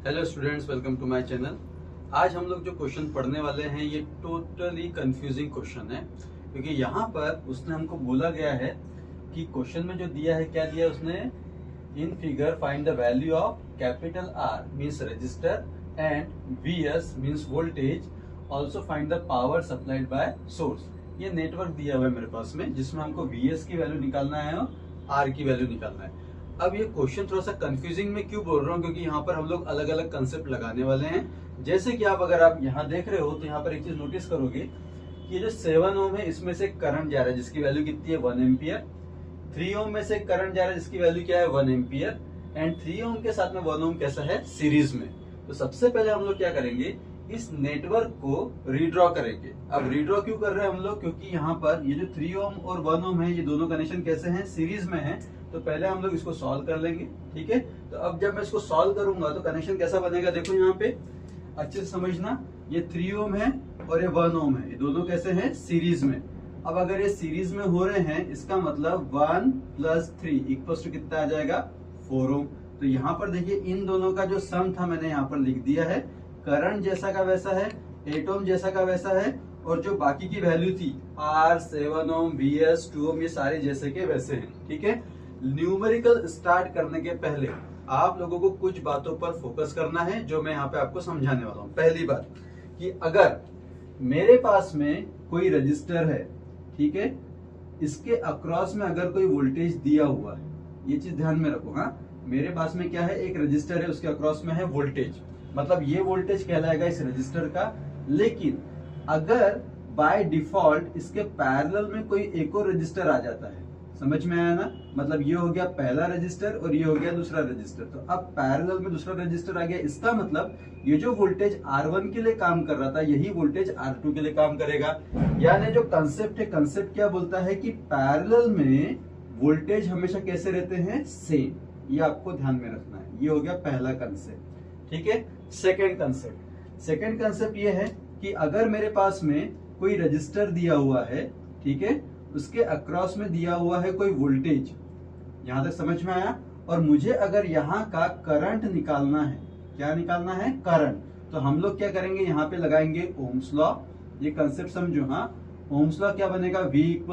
Hello students, welcome to my channel. आज हम लोग जो क्वेश्चन पढ़ने वाले हैं ये टोटली कंफ्यूजिंग क्वेश्चन है, क्योंकि यहाँ पर उसने हमको बोला गया है कि क्वेश्चन में जो दिया है, क्या दिया उसने, in figure find the value of capital R means register and V S means voltage, also find the power supplied by source. ये नेटवर्क दिया हुआ है मेरे पास में, जिसमें हमको वी एस की वैल्यू निकालना है और आर की वैल्यू निकालना है। अब ये क्वेश्चन थोड़ा सा कंफ्यूजिंग में क्यों बोल रहा हूँ, क्योंकि यहाँ पर हम लोग अलग अलग कंसेप्ट लगाने वाले हैं। जैसे कि अगर आप यहाँ देख रहे हो तो यहाँ पर एक चीज नोटिस करोगे कि ये जो 7 ओम है इसमें से करंट जा रहा है जिसकी वैल्यू कितनी है 1 एम्पियर। 3 ओम में से करंट जा रहा है जिसकी वैल्यू क्या है 1 एम्पियर। एंड 3 ओम के साथ में 1 ओम कैसा है सीरीज में। तो सबसे पहले हम लोग क्या करेंगे, इस नेटवर्क को रीड्रॉ करेंगे। अब रीड्रॉ क्यों कर रहे हैं हम लोग, क्योंकि यहाँ पर ये जो 3 ओम और 1 ओम है ये दोनों कनेक्शन कैसे हैं, सीरीज में है। तो पहले हम लोग इसको सॉल्व कर लेंगे, ठीक है। तो अब जब मैं इसको सॉल्व करूंगा तो कनेक्शन कैसा बनेगा, देखो यहाँ पे अच्छे से समझना। ये 3 ओम है और ये 1 ओम है, ये दोनों कैसे हैं सीरीज में। अब अगर ये सीरीज में हो रहे हैं, इसका मतलब 1 + 3 इक्वल्स टू कितना आ जाएगा 4 ओम। तो यहाँ पर देखिए इन दोनों का जो सम था मैंने यहाँ पर लिख दिया है। करंट जैसा का वैसा है, 8 ओम जैसा का वैसा है, और जो बाकी की वैल्यू थी आर, 7 ओम, वी एस, 2 ओम, ये सारे जैसे के वैसे हैं, ठीक है। न्यूमेरिकल स्टार्ट करने के पहले आप लोगों को कुछ बातों पर फोकस करना है, जो मैं यहाँ पे आपको समझाने वाला हूँ। पहली बात कि अगर मेरे पास में कोई रजिस्टर है, ठीक है, इसके अक्रॉस में अगर कोई वोल्टेज दिया हुआ है, ये चीज ध्यान में रखो। हाँ, मेरे पास में क्या है, एक रजिस्टर है, उसके अक्रॉस में है वोल्टेज, मतलब ये वोल्टेज कहलाएगा इस रजिस्टर का। लेकिन अगर बाय डिफॉल्ट इसके पैरेलल में कोई एक और रजिस्टर आ जाता है, समझ में आया ना, मतलब ये हो गया पहला रजिस्टर और ये हो गया दूसरा रजिस्टर। तो अब पैरेलल में दूसरा रजिस्टर आ गया, इसका मतलब ये जो वोल्टेज R1 के लिए काम कर रहा था यही वोल्टेज R2 के लिए काम करेगा। यानी जो कंसेप्ट है, कंसेप्ट क्या बोलता है कि पैरेलल में वोल्टेज हमेशा कैसे रहते हैं, सेम। ये आपको ध्यान में रखना है। ये हो गया पहला कंसेप्ट, ठीक है। सेकेंड कंसेप्ट ये है कि अगर मेरे पास में कोई रजिस्टर दिया हुआ है, ठीक है, उसके अक्रॉस में दिया हुआ है कोई वोल्टेज, यहां तक समझ में आया। और मुझे अगर यहाँ का करंट निकालना है, क्या निकालना है, करंट, तो हम लोग क्या करेंगे, यहाँ पे लगाएंगे ओम्स लॉ। ये कंसेप्ट समझो। हाँ, ओम्स लॉ क्या बनेगा, V =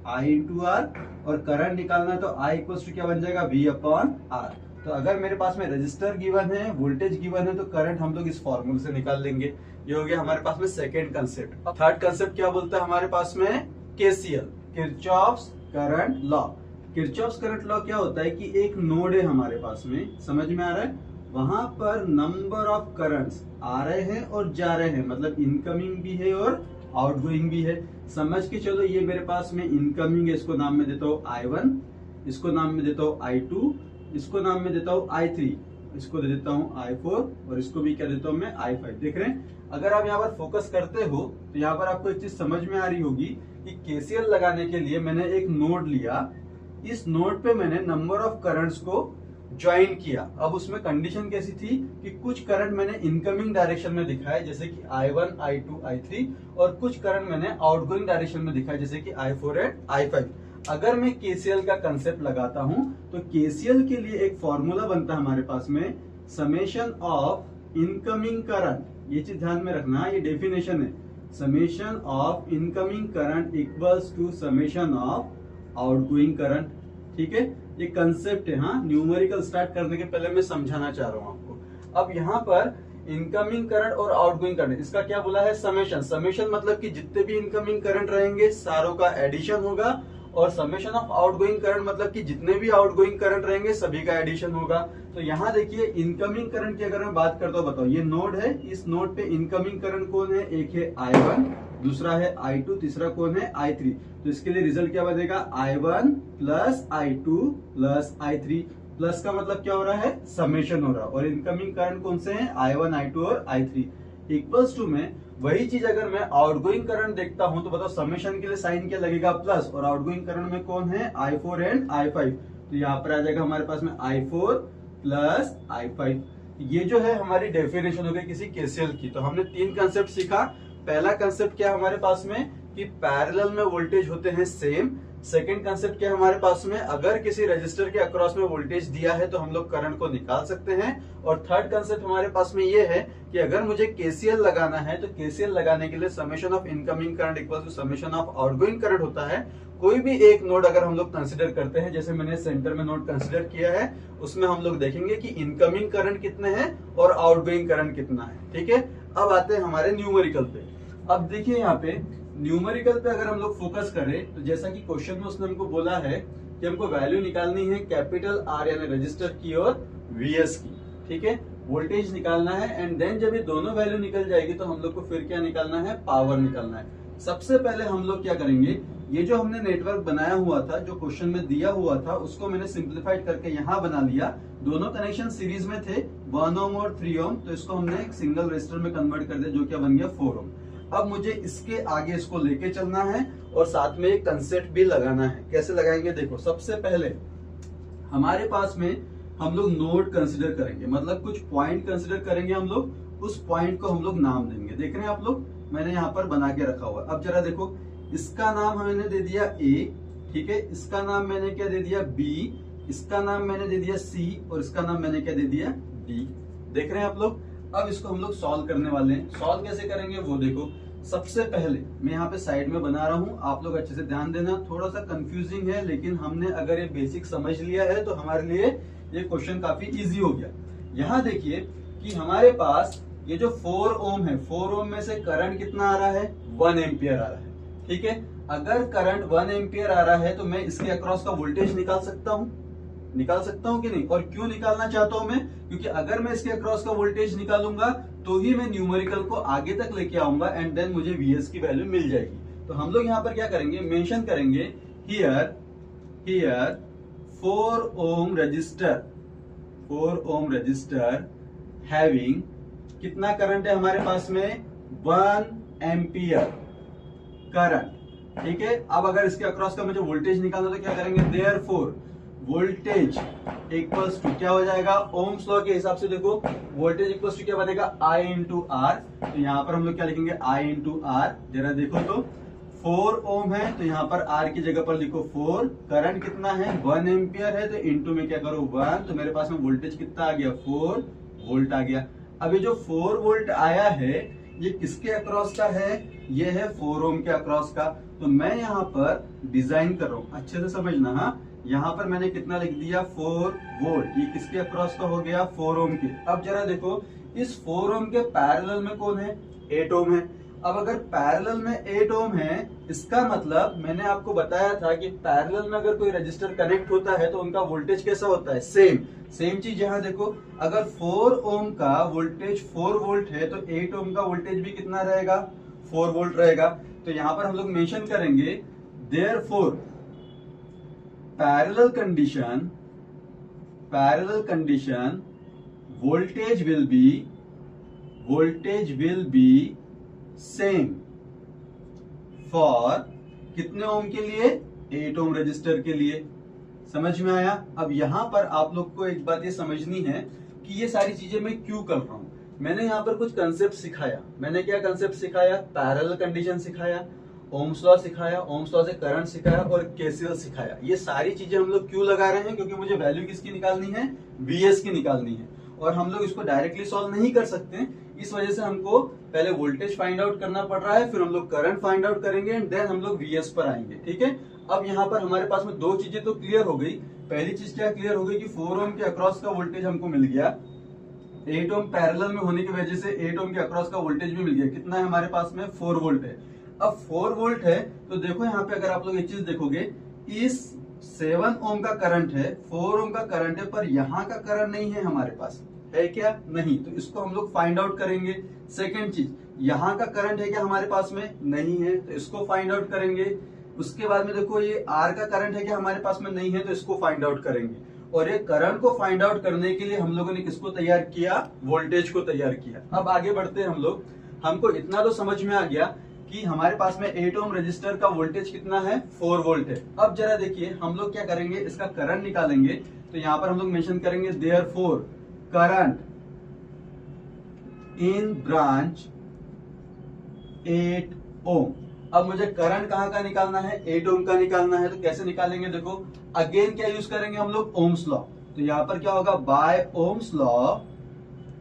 I × R, और करंट निकालना है तो I = क्या बन जाएगा, V/R। तो अगर मेरे पास में रजिस्टर गिवन है, वोल्टेज गिवन है, तो करंट हम लोग इस फॉर्मूले से निकाल लेंगे। ये हो गया हमारे पास में सेकेंड कंसेप्ट। थर्ड कंसेप्ट क्या बोलता है हमारे पास में, KCL, Kirchhoff's current law. Kirchhoff's current law क्या होता है कि एक नोड है हमारे पास में, समझ में आ रहा है, वहां पर नंबर ऑफ करंट्स आ रहे हैं और जा रहे हैं, मतलब इनकमिंग भी है और आउटगोइंग भी है। समझ के चलो, ये मेरे पास में इनकमिंग है, इसको नाम में देता हूँ I1, इसको नाम में देता हूँ I2, इसको नाम में देता हूँ I3, इसको दे देता हूँ I4, और इसको भी क्या देता हूँ मैं, I5। देख रहे हैं, अगर आप यहाँ पर फोकस करते हो तो यहाँ पर आपको एक चीज समझ में आ रही होगी कि KCL लगाने के लिए मैंने एक नोड लिया, इस नोड पे मैंने नंबर ऑफ करंट्स को ज्वाइन किया। अब उसमें कंडीशन कैसी थी कि कुछ करंट मैंने इनकमिंग डायरेक्शन में दिखाया जैसे कि I1, I2, I3, और कुछ करंट मैंने आउटगोइंग डायरेक्शन में दिखाया जैसे कि I4 एंड I5। अगर मैं KCL का कंसेप्ट लगाता हूं तो KCL के लिए एक फॉर्मूला बनता है हमारे पास में, समेशन ऑफ इनकमिंग करंट। ये चीज ध्यान में रखना, ये डेफिनेशन है, summation of incoming current equals to summation of outgoing current, ठीक है। ये कंसेप्ट है। हाँ, न्यूमेरिकल स्टार्ट करने के पहले मैं समझाना चाह रहा हूं आपको। अब यहाँ पर इनकमिंग करंट और आउटगोइंग करंट, इसका क्या बोला है, समेशन। समेशन मतलब कि जितने भी इनकमिंग करंट रहेंगे सारों का एडिशन होगा, और समेशन ऑफ आउटगोइंग करंट मतलब कि जितने भी आउटगोइंग करंट रहेंगे सभी का एडिशन होगा। तो यहाँ देखिए इनकमिंग करंट की अगर मैं बात करता हूँ, बताओ ये नोड है, इस नोड पे इनकमिंग करंट कौन है, एक है I1, दूसरा है I2, तीसरा कौन है I3। तो इसके लिए रिजल्ट क्या बनेगा, I1 + I2 + I3। प्लस का मतलब क्या हो रहा है, समेशन हो रहा है, और इनकमिंग करंट कौन से हैं, I1, I2 और I3। इक्वल्स टू में वही चीज अगर मैं आउटगोइंग करंट देखता हूं तो बताओ समेशन के लिए साइन क्या लगेगा, प्लस, और आउटगोइंग करंट में कौन है, I4 एंड I5। तो यहाँ पर आ जाएगा हमारे पास में I4 + I5। ये जो है हमारी डेफिनेशन हो गई किसी KCL की। तो हमने 3 कंसेप्ट सीखा। पहला कंसेप्ट क्या हमारे पास में कि पैरेलल में वोल्टेज होते हैं सेम, सेकंड कंसेप्ट क्या है हमारे पास में, अगर किसी रजिस्टर के अक्रॉस में वोल्टेज दिया है तो हम लोग करंट को निकाल सकते हैं। और थर्ड कंसेप्ट हमारे पास में ये है कि अगर मुझे केसीएल लगाना है तो केसीएल लगाने के लिए summation of incoming current equal to summation of outgoing current होता है। कोई भी एक नोड अगर हम लोग कंसिडर करते हैं, जैसे मैंने सेंटर में नोड कंसिडर किया है, उसमें हम लोग देखेंगे कि इनकमिंग करंट कितने हैं और आउटगोइंग करंट कितना है। ठीक है, अब आते हैं हमारे न्यूमेरिकल पे। अब देखिए यहाँ पे न्यूमेरिकल पे अगर हम लोग फोकस करें तो जैसा कि क्वेश्चन में उसने हमको बोला है कि हमको वैल्यू निकालनी है कैपिटल आर यानी रजिस्टर की और वीएस की। ठीक है, वोल्टेज निकालना है एंड देन जब ये दोनों वैल्यू निकल जाएगी तो हम लोग को फिर क्या निकालना है, पावर निकालना है। सबसे पहले हम लोग क्या करेंगे, ये जो हमने नेटवर्क बनाया हुआ था, जो क्वेश्चन में दिया हुआ था, उसको मैंने सिंप्लीफाइड करके यहाँ बना लिया। दोनों कनेक्शन सीरीज में थे, 1 ओम और 3 ओम, तो इसको हमने एक सिंगल रेजिस्टर में कन्वर्ट कर दिया, जो क्या बन गया 4 ओम। अब मुझे इसके आगे इसको लेके चलना है और साथ में एक कंसेप्ट भी लगाना है। कैसे लगाएंगे, देखो सबसे पहले हमारे पास में हम लोग नोड कंसिडर करेंगे, मतलब कुछ पॉइंट कंसिडर करेंगे हम लोग, उस पॉइंट को हम लोग नाम देंगे। देख रहे हैं आप लोग, मैंने यहाँ पर बना के रखा हुआ है। अब जरा देखो, इसका नाम मैंने दे दिया ए, ठीक है, इसका नाम मैंने क्या दे दिया बी, इसका नाम मैंने दे दिया सी और इसका नाम मैंने क्या दे दिया डी। देख रहे हैं आप लोग। अब इसको हम लोग सॉल्व करने वाले हैं। सॉल्व कैसे करेंगे वो देखो। सबसे पहले मैं यहाँ पे साइड में बना रहा हूँ, आप लोग अच्छे से ध्यान देना। थोड़ा सा कंफ्यूजिंग है, लेकिन हमने अगर ये बेसिक समझ लिया है तो हमारे लिए ये क्वेश्चन काफी इजी हो गया। यहाँ देखिए कि हमारे पास ये जो 4 ओम है, 4 ओम में से करंट कितना आ रहा है, 1 एम्पियर आ रहा है। ठीक है, अगर करंट 1 एम्पियर आ रहा है तो मैं इसके अक्रॉस का वोल्टेज निकाल सकता हूँ कि नहीं। और क्यों निकालना चाहता हूं मैं, क्योंकि अगर मैं इसके अक्रॉस का वोल्टेज निकालूंगा तो ही मैं न्यूमेरिकल को आगे तक लेके आऊंगा एंड देन मुझे वीएस की वैल्यू मिल जाएगी। तो हम लोग यहाँ पर क्या करेंगे, मेंशन करेंगे हियर 4 ओम रजिस्टर हैविंग कितना करंट है हमारे पास में, 1 एम्पियर करंट। ठीक है, अब अगर इसके अक्रॉस का मुझे वोल्टेज निकालना तो क्या करेंगे, देयरफॉर वोल्टेज इक्वल्स टू क्या हो जाएगा, ओम्स लॉ के हिसाब से देखो वोल्टेज इक्वल्स टू क्या बनेगा, I इंटू आर। तो यहाँ पर हम लोग क्या लिखेंगे, I इंटू आर। जरा देखो तो 4 ओम है तो यहाँ पर R की जगह पर लिखो 4। करंट कितना है, 1 एम्पियर है, तो इंटू में क्या करो 1, तो मेरे पास में वोल्टेज कितना आ गया, 4 वोल्ट आ गया। अब ये जो 4 वोल्ट आया है ये किसके अक्रॉस का है, ये है 4 ओम के अक्रॉस का। तो मैं यहाँ पर डिजाइन कर रहा हूँ, अच्छे से समझना। हाँ, यहाँ पर मैंने कितना लिख दिया, 4 वोल्ट। ये किसके अक्रॉस का हो गया, 4 ओम के। अब जरा देखो इस 4 ओम के पैरेलल में कौन है, 8 ओम है। अब अगर पैरेलल में 8 ओम है, इसका मतलब मैंने आपको बताया था कि पैरेलल में अगर कोई रजिस्टर कनेक्ट होता है तो उनका वोल्टेज कैसा होता है, सेम चीज। यहाँ देखो अगर 4 ओम का वोल्टेज 4 वोल्ट है तो 8 ओम का वोल्टेज भी कितना रहेगा, 4 वोल्ट रहेगा। तो यहाँ पर हम लोग मेंशन करेंगे therefore parallel condition voltage will be same for कितने ओम के लिए, 8 ओम रजिस्टर के लिए। समझ में आया। अब यहाँ पर आप लोग को एक बात ये समझनी है कि ये सारी चीजें मैं क्यों कर रहा हूँ। मैंने यहाँ पर कुछ कंसेप्ट सिखाया। मैंने क्या कंसेप्ट सिखाया, पैरेलल कंडीशन सिखाया, ओम्स लॉ सिखाया, ओम्स लॉ से करंट सिखाया और केसीएल सिखाया। ये सारी चीजें हम लोग क्यों लगा रहे हैं, क्योंकि मुझे वैल्यू किसकी निकालनी है, वीएस की निकालनी है। और हम लोग इसको डायरेक्टली सॉल्व नहीं कर सकते, इस वजह से हमको पहले वोल्टेज फाइंड आउट करना पड़ रहा है, फिर हम लोग करंट फाइंड आउट करेंगे एंड देन हम लोग वीएस पर आएंगे। ठीक है, अब यहाँ पर हमारे पास में 2 चीजें तो क्लियर हो गई। पहली चीज क्या क्लियर हो गई कि 4 ओम के अक्रॉस का वोल्टेज हमको मिल गया, 8 ओम पैरेलल में होने की वजह से 8 ओम के अक्रॉस का वोल्टेज भी मिल गया। कितना है हमारे पास में, 4 वोल्ट है। अब 4 वोल्ट है तो देखो यहाँ पे अगर आप लोग एक चीज देखोगे, इस 7 ओम का करंट है, 4 ओम का करंट है, पर यहाँ का करंट नहीं है हमारे पास, है क्या, नहीं। तो इसको हम लोग फाइंड आउट करेंगे। सेकेंड चीज, यहाँ का करंट है क्या हमारे पास में, नहीं है, तो इसको फाइंड आउट करेंगे। उसके बाद में देखो ये आर का करंट है क्या हमारे पास में, नहीं है, तो इसको फाइंड आउट करेंगे। और ये करंट को फाइंड आउट करने के लिए हम लोगों ने किसको तैयार किया, वोल्टेज को तैयार किया। अब आगे बढ़ते हैं हम लोग। हमको इतना तो समझ में आ गया कि हमारे पास में 8 ओम रजिस्टर का वोल्टेज कितना है, 4 वोल्ट है। अब जरा देखिए हम लोग क्या करेंगे, इसका करंट निकालेंगे। तो यहाँ पर हम लोग मेंशन करेंगे देयरफॉर करंट इन ब्रांच 8 ओम। अब मुझे करंट कहाँ का निकालना है, 8 ओम का निकालना है। तो कैसे निकालेंगे, देखो अगेन क्या यूज करेंगे हम लोग, ओम्स लॉ। तो यहाँ पर क्या होगा, बाय ओम्स लॉ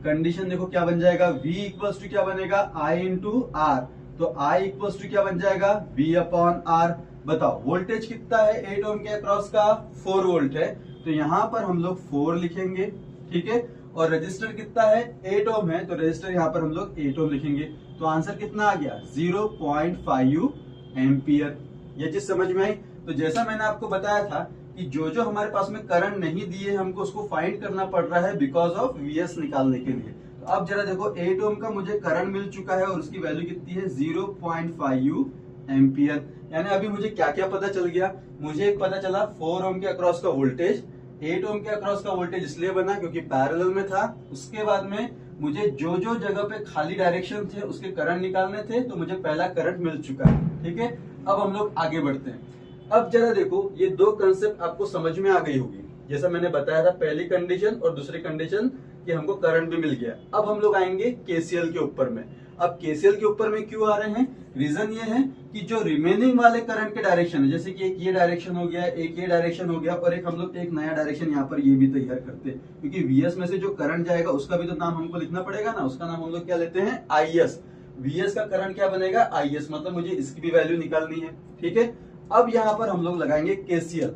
कंडीशन देखो क्या बन जाएगा, V इक्वल्स टू क्या बनेगा, I इंटू आर। तो I इक्वल्स टू क्या बन जाएगा, V अपॉन आर। बताओ वोल्टेज कितना है 8 ओम के अक्रॉस का, 4 वोल्ट है। तो यहाँ पर हम लोग 4 लिखेंगे, ठीक है। और रजिस्टर कितना है, 8 ओम है, तो रजिस्टर यहाँ पर हम लोग 8 ओम लिखेंगे। तो आंसर कितना आ गया, 0.5 एम्पियर। ये चीज समझ में आई। तो जैसा मैंने आपको बताया था कि जो जो हमारे पास में करंट नहीं दिए हमको उसको फाइंड करना पड़ रहा है बिकॉज ऑफ वीएस निकालने के लिए। तो अब जरा देखो 8 ओम का मुझे करंट मिल चुका है और उसकी वैल्यू कितनी है, 0.5 एम्पियर। यानी अभी मुझे क्या क्या पता चल गया, मुझे एक पता चला 4 ओम के अक्रॉस का वोल्टेज, 8 ओम के अक्रॉस का वोल्टेज इसलिए बना क्योंकि पैरेलल में था। उसके बाद में मुझे जो जो जगह पे खाली डायरेक्शन थे उसके करंट निकालने थे, तो मुझे पहला करंट मिल चुका है, ठीक है। अब हम लोग आगे बढ़ते हैं। अब जरा देखो ये दो कंसेप्ट आपको समझ में आ गई होगी, जैसा मैंने बताया था, पहली कंडीशन और दूसरी कंडीशन कि हमको करंट भी मिल गया। अब हम लोग आएंगे केसीएल के ऊपर में। अब केसीएल के ऊपर में क्यों आ रहे हैं, रीजन ये है कि जो रिमेनिंग वाले करंट के डायरेक्शन है, जैसे कि एक ये डायरेक्शन हो गया, एक ये डायरेक्शन हो गया, और एक हम लोग एक नया डायरेक्शन यहाँ पर ये भी तैयार करते हैं, क्योंकि वीएस में से जो करंट जाएगा उसका भी तो नाम हमको लिखना पड़ेगा ना। उसका नाम हम लोग क्या लेते हैं, आईएस। वीएस का करंट क्या बनेगा, आईएस, मतलब मुझे इसकी भी वैल्यू निकालनी है, ठीक है। अब यहाँ पर हम लोग लगाएंगे KCL.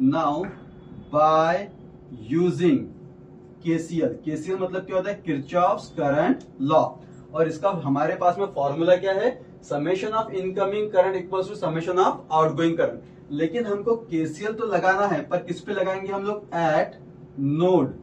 Now by using KCL, KCL मतलब क्या होता है, किरचॉफ्स करंट लॉ। और इसका हमारे पास में फॉर्मूला क्या है, summation of incoming current equals to summation of outgoing current. लेकिन हमको केसीएल तो लगाना है, पर किस पे लगाएंगे हम लोग, एट नोड।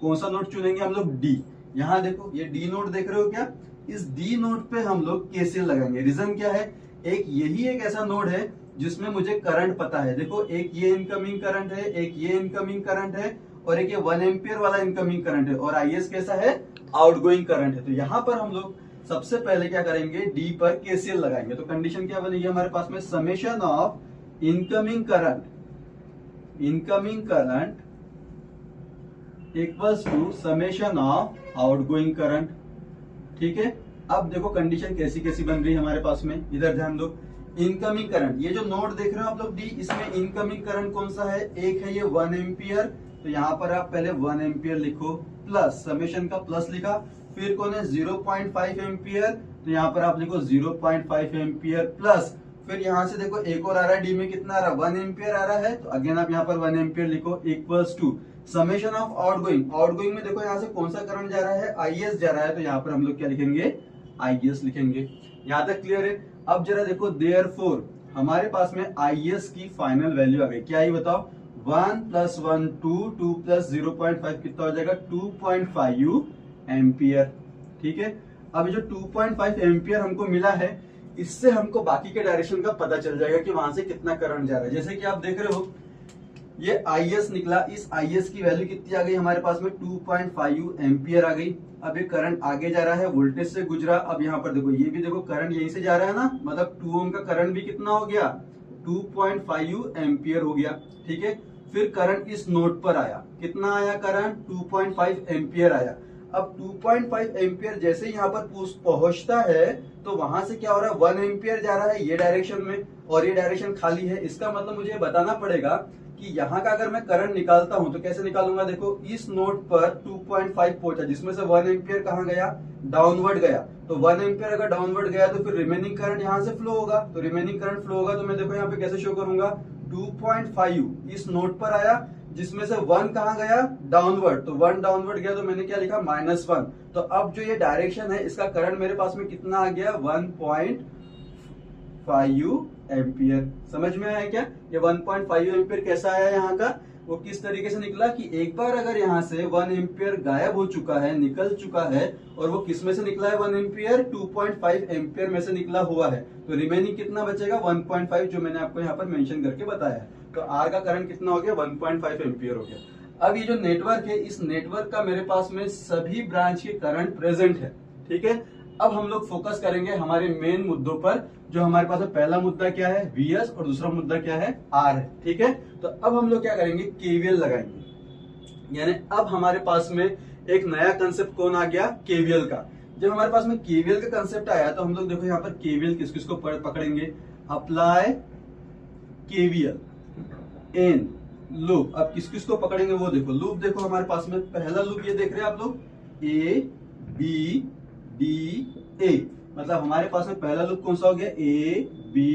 कौन सा नोड चुनेंगे हम लोग, डी। यहाँ देखो ये डी नोड देख रहे हो क्या, इस डी नोड पे हम लोग केसीएल लगाएंगे। रीजन क्या है, यही एक ऐसा नोड है जिसमें मुझे करंट पता है। देखो एक ये इनकमिंग करंट है, एक ये इनकमिंग करंट है, और एक ये 1 एम्पियर वाला इनकमिंग करंट है, और आईएस कैसा है, आउटगोइंग करंट है। तो यहाँ पर हम लोग सबसे पहले क्या करेंगे, डी पर केसीएल लगाएंगे। तो कंडीशन क्या बनेगी हमारे पास में, summation of incoming current equals to summation of outgoing current, ठीक है। अब देखो कंडीशन कैसी कैसी बन रही है हमारे पास में, इधर ध्यान दो। इनकमिंग करंट, ये जो नोड देख रहे हो आप लोग डी, इसमें इनकमिंग करंट कौन सा है, एक है ये 1 एम्पियर। तो यहाँ पर आप पहले 1 एम्पियर लिखो, प्लस समेशन का प्लस लिखा, फिर कौन है 0.5 एम्पियर, तो यहाँ पर आप लिखो 0.5 एम्पियर प्लस, फिर यहाँ से देखो एक और आ रहा है, डी में कितना आ रहा है, 1 एम्पियर आ रहा है, तो अगेन आप यहाँ पर 1 एम्पियर लिखो, equals to summation of outgoing. Outgoing में देखो यहाँ से कौन सा करंट जा रहा है, आईएस जा रहा है, तो यहाँ पर हम लोग क्या लिखेंगे, आईएस लिखेंगे। यहाँ तक क्लियर है। अब जरा देखो देयरफॉर हमारे पास में आईएस की फाइनल वैल्यू आ गई, क्या ये बताओ, 1 + 1 2, 2 + 0.5 कितना हो जाएगा, 2.5 एम्पियर, ठीक है। अब जो 2.5 एम्पियर हमको मिला है, इससे हमको बाकी के डायरेक्शन का पता चल जाएगा कि वहां से कितना करंट जा रहा है। जैसे कि आप देख रहे हो ये आईएस निकला, इस आईएस की वैल्यू कितनी आ गई हमारे पास में, 2.5 एम्पियर आ गई। अब ये करंट आगे जा रहा है, वोल्टेज से गुजरा। अब यहाँ पर देखो ये भी देखो करंट यहीं से जा रहा है ना, मतलब 2 ओम का करंट भी कितना हो गया, 2.5 एम्पियर हो गया, ठीक है। फिर करंट इस नोड पर आया, कितना आया करंट, 2.5 एम्पियर आया। अब 2.5 एम्पियर जैसे यहाँ पर पहुंचता है, तो वहां से क्या हो रहा है, 1 एम्पियर जा रहा है ये डायरेक्शन में, और ये डायरेक्शन खाली है। इसका मतलब मुझे बताना पड़ेगा कि यहाँ का अगर मैं करंट निकालता हूं तो कैसे निकालूंगा। देखो इस नोड पर 2.5 पहुंचा, जिसमें से 1 एम्पियर कहाँ गया, डाउनवर्ड गया। तो 1 एम्पियर अगर डाउनवर्ड गया तो फिर रिमेनिंग करंट यहाँ से फ्लो होगा। तो रिमेनिंग करंट फ्लो होगा, तो मैं देखो यहाँ पे कैसे शो करूंगा, 2.5 इस नोड पर आया, जिसमें से 1 कहाँ गया, डाउनवर्ड। तो 1 डाउनवर्ड गया, तो मैंने क्या लिखा, -1। तो अब जो ये डायरेक्शन है, इसका करंट मेरे पास में कितना आ गया, 1.5 एम्पियर। समझ में आया क्या, ये 1.5 एम्पियर कैसा आया यहाँ का, वो किस तरीके से निकला कि एक बार अगर यहाँ से 1 एम्पियर गायब हो चुका है, निकल चुका है, और वो किस में से निकला है, 1 एम्पियर 2.5 एम्पियर में से निकला हुआ है, तो रिमेनिंग कितना बचेगा, 1.5, जो मैंने आपको यहाँ पर मेंशन करके बताया है। तो आर का करंट कितना हो गया, 1.5 एम्पियर हो गया। अब ये जो नेटवर्क है, इस नेटवर्क का मेरे पास में सभी ब्रांच के करंट प्रेजेंट है, ठीक है। अब हम लोग फोकस करेंगे हमारे मेन मुद्दों पर। जो हमारे पास पहला मुद्दा क्या है, वीएस, और दूसरा मुद्दा क्या है, आर है, ठीक है। तो अब हम लोग क्या करेंगे, केवीएल लगाएंगे। यानी अब हमारे पास में एक नया कंसेप्ट कौन आ गया, केवीएल का। जब हमारे पास में केवीएल का कंसेप्ट आया तो हम लोग देखो यहाँ पर केवीएल किस किस को पकड़ेंगे, अप्लाई केवीएल इन लूप। अब किस किस को पकड़ेंगे वो देखो, लूप देखो हमारे पास में पहला लूप ये देख रहे हैं आप लोग, ए बी डी ए, मतलब हमारे पास में पहला लूप कौन सा हो गया, ए बी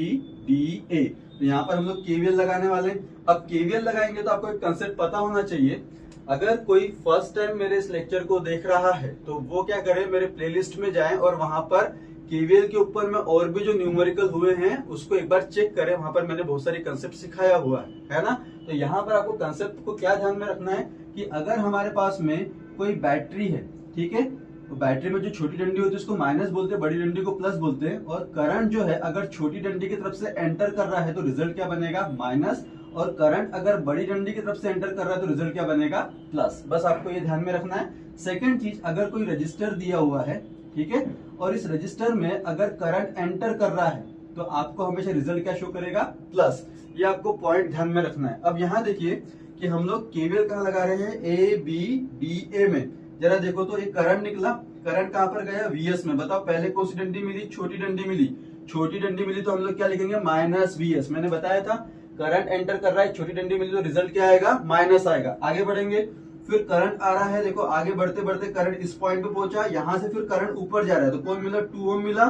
डी ए। तो यहाँ पर हम लोग केवीएल लगाने वाले हैं। अब केवीएल लगाएंगे तो आपको एक कंसेप्ट पता होना चाहिए। अगर कोई फर्स्ट टाइम मेरे इस लेक्चर को देख रहा है तो वो क्या करे, मेरे प्लेलिस्ट में जाए और वहां पर केवीएल के ऊपर में और भी जो न्यूमेरिकल हुए हैं उसको एक बार चेक करें। वहां पर मैंने बहुत सारे कंसेप्ट सिखाया हुआ है ना। तो यहाँ पर आपको कंसेप्ट को क्या ध्यान में रखना है कि अगर हमारे पास में कोई बैटरी है, ठीक है, तो बैटरी में जो छोटी डंडी होती है उसको माइनस बोलते हैं, बड़ी डंडी को प्लस बोलते हैं। और करंट जो है अगर छोटी डंडी की तरफ से एंटर कर रहा है तो रिजल्ट क्या बनेगा, माइनस। और करंट अगर बड़ी डंडी की तरफ से एंटर कर रहा है तो रिजल्ट क्या बनेगा, प्लस। बस आपको ये ध्यान में रखना है। सेकंड चीज, अगर कोई रजिस्टर दिया हुआ है, ठीक है, और इस रजिस्टर में अगर करंट एंटर कर रहा है तो आपको हमेशा रिजल्ट क्या शो करेगा, प्लस। ये आपको पॉइंट ध्यान में रखना है। अब यहाँ देखिए कि हम लोग केवीएल कहाँ लगा रहे हैं, ए बी डी ए में। जरा देखो तो एक करंट निकला, करंट कहां पर गया, वीएस में। बताओ पहले कौन सी डंडी मिली, छोटी डंडी मिली। छोटी डंडी मिली तो हम लोग क्या लिखेंगे, माइनस वीएस। मैंने बताया था करंट एंटर कर रहा है, छोटी डंडी मिली तो रिजल्ट क्या आएगा, माइनस आएगा। आगे बढ़ेंगे, फिर करंट आ रहा है, देखो आगे बढ़ते बढ़ते करंट इस पॉइंट पे पहुंचा, यहां से फिर करंट ऊपर जा रहा है तो कौन मिला, 2 ओम मिला,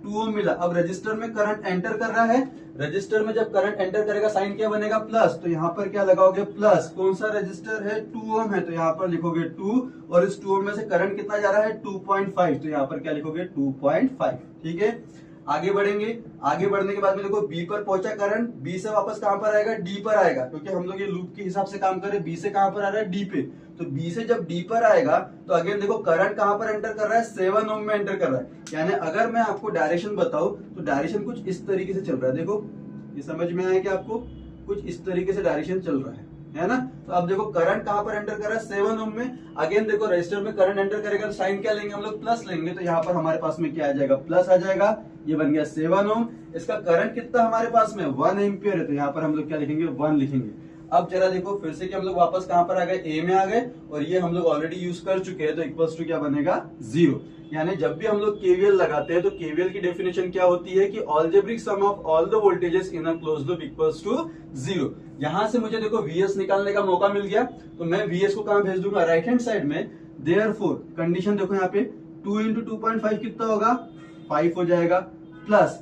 2 ओम मिला। अब रजिस्टर में करंट एंटर कर रहा है, रजिस्टर में जब करंट एंटर करेगा साइन क्या बनेगा, प्लस। तो यहाँ पर क्या लगाओगे, प्लस। कौन सा रजिस्टर है, 2 ओम है तो यहाँ पर लिखोगे 2, और इस 2 ओम में से करंट कितना जा रहा है, 2.5, तो यहाँ पर क्या लिखोगे, 2.5। ठीक है, आगे बढ़ेंगे। आगे बढ़ने के बाद में देखो बी पर पहुंचा करंट, बी से वापस कहां पर आएगा, डी पर आएगा, क्योंकि हम लोग ये लूप के हिसाब से काम करें। बी से कहां पर आ रहा है, डी पे। तो बी से जब डी पर आएगा तो अगेन देखो करंट कहां पर एंटर कर रहा है, 7 ओम में एंटर कर रहा है। यानी अगर मैं आपको डायरेक्शन बताऊं तो डायरेक्शन कुछ इस तरीके से चल रहा है। देखो ये समझ में आया कि आपको कुछ इस तरीके से डायरेक्शन चल रहा है ना। तो अब देखो करंट कहां पर एंटर कर रहा है, 7 ओम में। अगेन देखो रजिस्टर में करंट एंटर करेगा तो साइन क्या लेंगे हम लोग, प्लस लेंगे। तो यहाँ पर हमारे पास में क्या आ जाएगा, प्लस आ जाएगा। ये बन गया 7 ओम। इसका करंट कितना हमारे पास में, 1 एम्पियर है, तो यहाँ पर हम लोग क्या लिखेंगे, 1 लिखेंगे। अब जरा देखो फिर से कि हम लोग वापस कहां पर आ गए, ए में आ गए, और ये हम लोग ऑलरेडी यूज कर चुके हैं, तो इक्वल्स टू क्या बनेगा, 0। यानी जब भी हम लोग केवीएल लगाते हैं तो केवीएल की डेफिनेशन क्या होती है कि algebraic sum of all the voltages in a closed loop equals to 0। यहां से मुझे देखो वीएस निकालने का मौका मिल गया, तो मैं वीएस को कहां भेज दूंगा, राइट हैंड साइड में। देयरफॉर कंडीशन देखो यहाँ पे 2 × 2.5 कितना होगा, 5 हो जाएगा, प्लस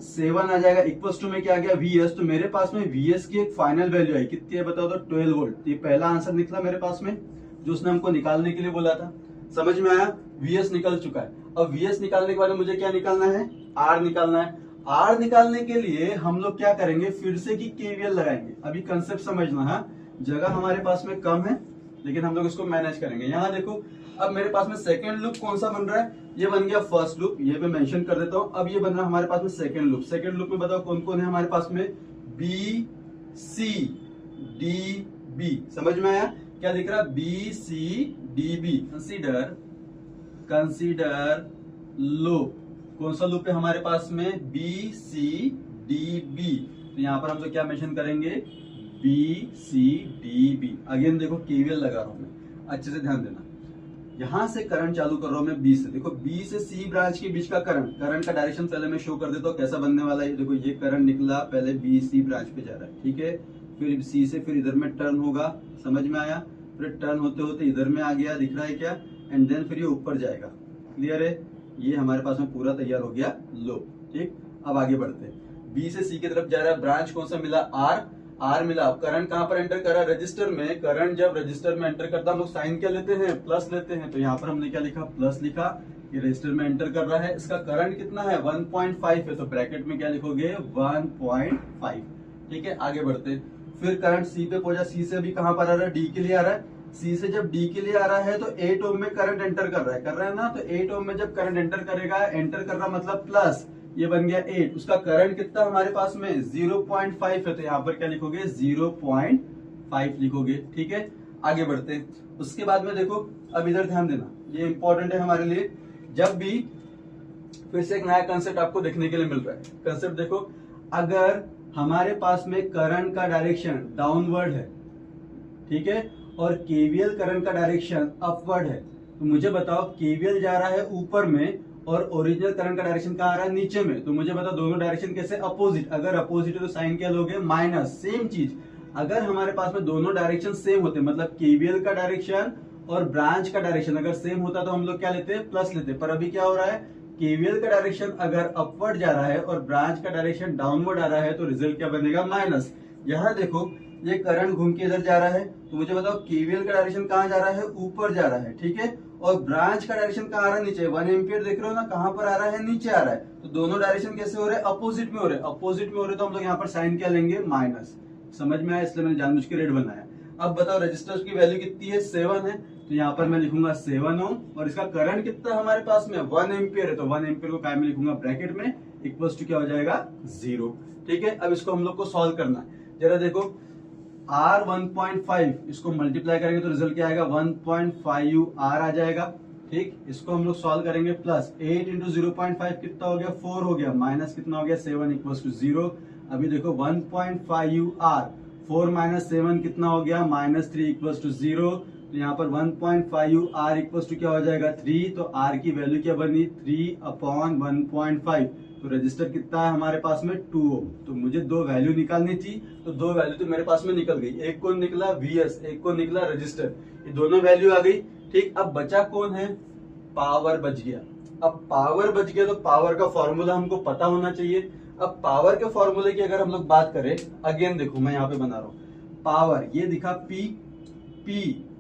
7 आ जाएगा, इक्वल्स टू में क्या आ गया, वीएस। तो मेरे पास में वीएस की एक फाइनल वैल्यू आई, कितनी है बताओ तो, 12 वोल्ट। ये पहला आंसर निकला मेरे पास में जो उसने हमको निकालने के लिए बोला था। समझ में आया, वीएस निकल चुका है। अब वीएस निकालने के बाद मुझे क्या निकालना है, आर निकालना है। आर निकालने के लिए हम लोग क्या करेंगे, फिर से की केवीएल लगाएंगे। अभी कंसेप्ट समझना है, जगह हमारे पास में कम है लेकिन हम लोग इसको मैनेज करेंगे। यहाँ देखो अब मेरे पास में सेकंड लूप कौन सा बन रहा है, ये बन गया फर्स्ट लूप, ये मैं मेंशन कर देता हूँ। अब ये बन रहा है हमारे पास में सेकंड लूप। सेकंड लूप में बताओ कौन कौन है हमारे पास में, बी सी डी बी। समझ में आया, क्या दिख रहा है, B C D B. Consider loop, कौन सा लूप है हमारे पास में, बी सी डी बी। तो यहाँ पर हम लोग क्या मेंशन करेंगे, B C D B. Again देखो केवीएल लगा रहा हूं मैं, अच्छे से ध्यान देना। यहां से करंट चालू कर रहा हूं मैं बी से। देखो बी से सी ब्रांच के बीच का करंट का डायरेक्शन पहले मैं शो कर देता हूँ कैसा बनने वाला है। देखो ये करंट निकला, पहले बी सी ब्रांच पे जा रहा है, ठीक है, फिर सी से फिर इधर में टर्न होगा, समझ में आया, फिर टर्न होते होते इधर में आ गया, दिख रहा है क्या, एंड देन फिर ये ऊपर जाएगा। क्लियर है, ये हमारे पास में पूरा तैयार हो गया लो। ठीक, अब आगे बढ़ते हैं। बी से सी की तरफ जा रहा है, ब्रांच कौन सा मिला, आर मिला। अब करंट कहां पर एंटर कर रहा है, रजिस्टर में। करंट जब रजिस्टर में एंटर करता है हम लोग साइन क्या लेते हैं, प्लस लेते हैं। तो यहाँ पर हमने क्या लिखा, प्लस लिखा। ये रजिस्टर में एंटर कर रहा है, इसका करंट कितना है, 1.5 है, तो ब्रैकेट में क्या लिखोगे, 1.5। ठीक है, आगे बढ़ते। फिर करंट सी पे पहुंचा, सी से अभी कहां पर आ रहा है, डी के लिए आ रहा है। सी से जब डी के लिए आ रहा है तो 8 ओम में करंट एंटर कर रहा है ना। तो 8 ओम में जब करंट एंटर करेगा, एंटर कर रहा मतलब प्लस, ये बन गया 8। उसका करंट कितना हमारे पास में 0.5 है, तो यहाँ पर क्या लिखोगे, 0.5 लिखोगे। ठीक है, आगे बढ़ते हैं। उसके बाद में देखो, अब इधर ध्यान देना, ये इंपॉर्टेंट है हमारे लिए। जब भी फिर से एक नया कंसेप्ट आपको देखने के लिए मिल रहा है। कंसेप्ट देखो, अगर हमारे पास में करंट का डायरेक्शन डाउनवर्ड है, ठीक है, और केवीएल करंट का डायरेक्शन अपवर्ड है, तो मुझे बताओ केवीएल जा रहा है ऊपर में और ओरिजिनल करंट का डायरेक्शन कहाँ आ रहा है, नीचे में। तो मुझे बताओ दोनों डायरेक्शन कैसे, अपोजिट। अगर अपोजिट है तो साइन क्या लोगे, माइनस। सेम चीज अगर हमारे पास में दोनों डायरेक्शन सेम होते, मतलब केवीएल का डायरेक्शन और ब्रांच का डायरेक्शन अगर सेम होता तो हम लोग क्या लेते, प्लस लेते। पर अभी क्या हो रहा है, केवीएल का डायरेक्शन अगर अपवर्ड जा रहा है और ब्रांच का डायरेक्शन डाउनवर्ड आ रहा है तो रिजल्ट क्या बनेगा, माइनस। यहाँ देखो ये करंट घूम के इधर जा रहा है, तो मुझे बताओ केवीएल का डायरेक्शन कहाँ जा रहा है, ऊपर जा रहा है, ठीक है। और ब्रांच का डायरेक्शन कहाँ आ रहा है, नीचे। 1 एम्पियर देख रहे हो ना, कहाँ पर आ रहा है, नीचे आ रहा है। तो दोनों डायरेक्शन कैसे हो रहे हैं, अपोजिट में हो रहे हैं। अपोजिट में हो रहे तो हम लोग यहाँ पर साइन क्या लेंगे, माइनस। समझ में आया, इसलिए मैंने जानबूझ के रेड बनाया। अब बताओ रेजिस्टेंस की वैल्यू कितनी है, 7 है। तो यहाँ पर मैं लिखूंगा 7 ओम, और इसका करंट कितना हमारे पास में 1 एम्पियर है, तो 1 एम्पियर को काय में लिखूंगा, ब्रैकेट में, इक्वल्स टू क्या हो जाएगा, 0। ठीक है, अब इसको हम लोग को सॉल्व करना है। जरा देखो R 1.5 इसको मल्टीप्लाई करेंगे तो रिजल्ट क्या आएगा, 1.5 R आ जाएगा। ठीक, इसको हम लोग सॉल्व करेंगे, प्लस 8 इंटू 0.5 कितना हो गया, 4 हो गया, माइनस कितना हो गया, 7 इक्वल्स टू 0। अभी देखो 1.5 R 4 माइनस 7 कितना हो गया, -3 इक्वल्स टू 0। तो यहाँ पर 1.5 R इक्वल्स टू क्या हो जाएगा, 3। तो R की वैल्यू क्या बनी, 3/1.5। तो रजिस्टर कितना है हमारे पास में, 2 ओम। तो मुझे दो वैल्यू निकालनी थी, तो दो वैल्यू तो मेरे पास में निकल गई। एक को निकला VS, एक को निकला रजिस्टर, ये दोनों वैल्यू आ गई। ठीक, अब बचा कौन है, पावर बच गया। अब पावर बच गया तो पावर का फॉर्मूला हमको पता होना चाहिए। अब पावर के फॉर्मूले की अगर हम लोग बात करें, अगेन देखो मैं यहाँ पे बना रहा हूँ, पावर ये दिखा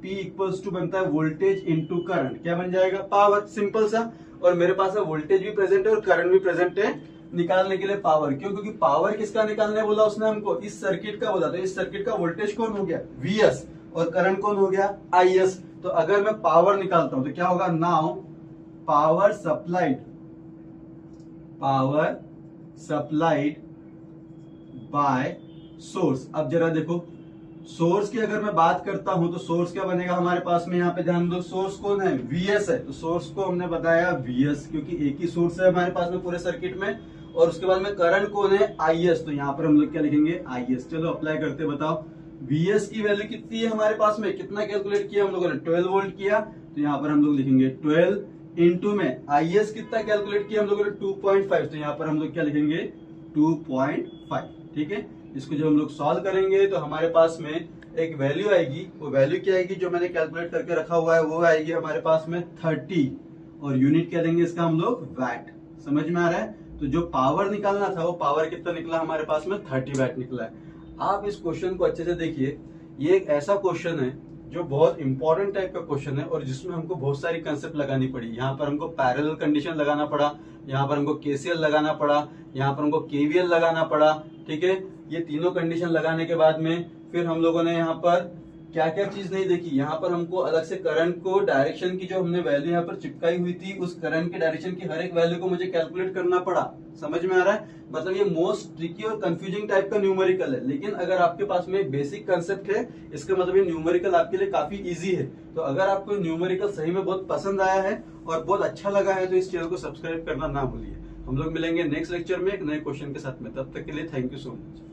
P इक्वल्स टू बनता है वोल्टेज इंटू करंट, क्या बन जाएगा, पावर। सिंपल सा। और मेरे पास वोल्टेज भी प्रेजेंट है और करंट भी प्रेजेंट है, निकालने के लिए पावर। क्यों, क्योंकि पावर किसका निकालने बोला उसने हमको, इस सर्किट का बोला। तो इस सर्किट का वोल्टेज कौन हो गया, VS, और करंट कौन हो गया, IS। तो अगर मैं पावर निकालता हूं तो क्या होगा, now power supplied by source. अब जरा देखो सोर्स की अगर मैं बात करता हूं तो सोर्स क्या बनेगा हमारे पास में, यहाँ पे ध्यान दो, सोर्स कौन है, VS है। तो सोर्स को हमने बताया VS, क्योंकि एक ही सोर्स है हमारे पास में पूरे सर्किट में। और उसके बाद में करंट कौन है, IS। तो यहाँ पर हम लोग क्या लिखेंगे, IS। चलो अप्लाई करते, बताओ VS की वैल्यू कितनी है हमारे पास में, कितना कैलकुलेट किया हम लोगों ने, 12 वोल्ट किया। तो यहाँ पर हम लोग लिखेंगे 12 इंटू में IS कितना कैलकुलेट किया हम लोगों ने, 2.5। तो यहाँ पर हम लोग क्या लिखेंगे, 2.5। ठीक है, इसको जब हम लोग सॉल्व करेंगे तो हमारे पास में एक वैल्यू आएगी। वो वैल्यू क्या आएगी, जो मैंने कैलकुलेट करके रखा हुआ है, वो आएगी हमारे पास में 30, और यूनिट क्या देंगे इसका हम लोग, वैट। समझ में आ रहा है। तो जो पावर निकालना था वो पावर कितना निकला हमारे पास में, 30 वैट निकला है। आप इस क्वेश्चन को अच्छे से देखिए, ये एक ऐसा क्वेश्चन है जो बहुत इंपॉर्टेंट टाइप का क्वेश्चन है, और जिसमें हमको बहुत सारी कंसेप्ट लगानी पड़ी। यहाँ पर हमको पैरेलल कंडीशन लगाना पड़ा, यहाँ पर हमको KCL लगाना पड़ा, यहाँ पर हमको KVL लगाना पड़ा। ठीक है, ये तीनों कंडीशन लगाने के बाद में फिर हम लोगों ने यहाँ पर क्या क्या चीज नहीं देखी। यहाँ पर हमको अलग से करंट को डायरेक्शन की जो हमने वैल्यू यहाँ पर चिपकाई हुई थी, उस करंट के डायरेक्शन की हर एक वैल्यू को मुझे कैलकुलेट करना पड़ा। समझ में आ रहा है, मतलब ये मोस्ट ट्रिकी और कंफ्यूजिंग टाइप का न्यूमेरिकल है। लेकिन अगर आपके पास में बेसिक कंसेप्ट है, इसका मतलब ये न्यूमेरिकल आपके लिए काफी इजी है। तो अगर आपको न्यूमेरिकल सही में बहुत पसंद आया है और बहुत अच्छा लगा है तो इस चैनल को सब्सक्राइब करना ना भूलिए। हम लोग मिलेंगे नेक्स्ट लेक्चर में एक नए क्वेश्चन के साथ में। तब तक के लिए थैंक यू सो मच।